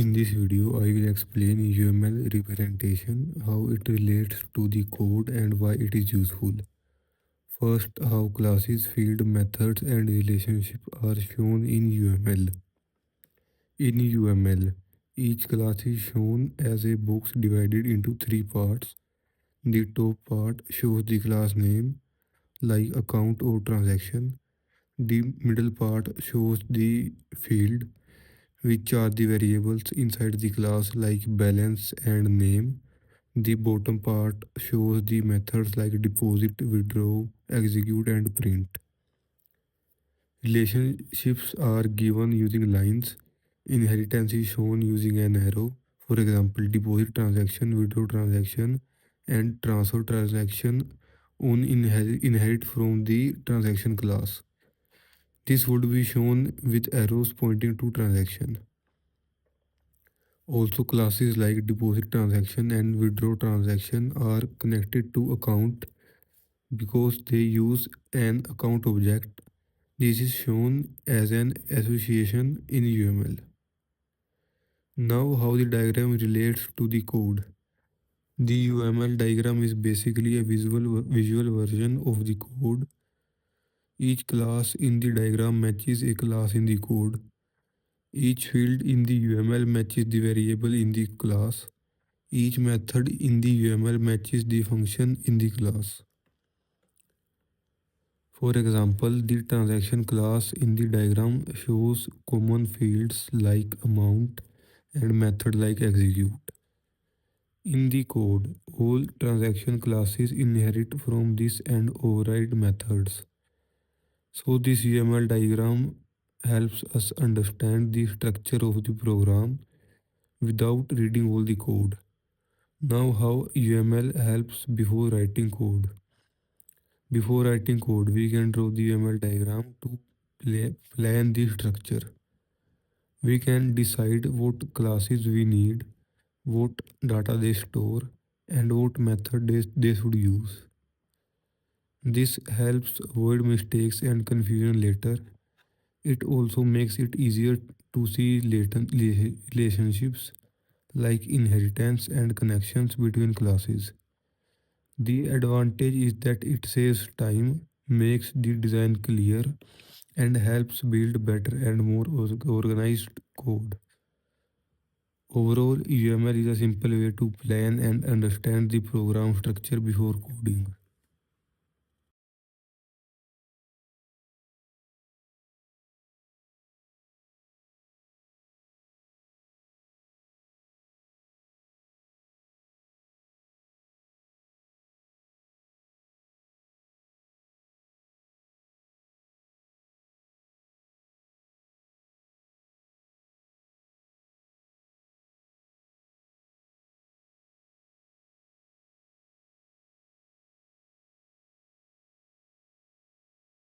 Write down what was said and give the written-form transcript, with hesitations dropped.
In this video, I will explain UML representation, how it relates to the code and why it is useful. First, how classes, field, methods and relationships are shown in UML. In UML, each class is shown as a box divided into three parts. The top part shows the class name, like account or transaction. The middle part shows the field, which are the variables inside the class like balance and name. The bottom part shows the methods like deposit, withdraw, execute and print. Relationships are given using lines. Inheritance is shown using an arrow. For example, deposit transaction, withdraw transaction and transfer transaction on inherit from the transaction class. This would be shown with arrows pointing to transaction. Also, classes like deposit transaction and withdraw transaction are connected to account because they use an account object. This is shown as an association in UML. Now, how the diagram relates to the code. The UML diagram is basically a visual version of the code. Each class in the diagram matches a class in the code. Each field in the UML matches the variable in the class. Each method in the UML matches the function in the class. For example, the transaction class in the diagram shows common fields like amount and method like execute. In the code, all transaction classes inherit from this and override methods. So this UML diagram helps us understand the structure of the program without reading all the code. Now how UML helps before writing code. Before writing code, we can draw the UML diagram to plan the structure. We can decide what classes we need, what data they store, and what method they should use. This helps avoid mistakes and confusion later. It also makes it easier to see latent relationships like inheritance and connections between classes. The advantage is that it saves time, makes the design clear, and helps build better and more organized code. Overall, UML is a simple way to plan and understand the program structure before coding.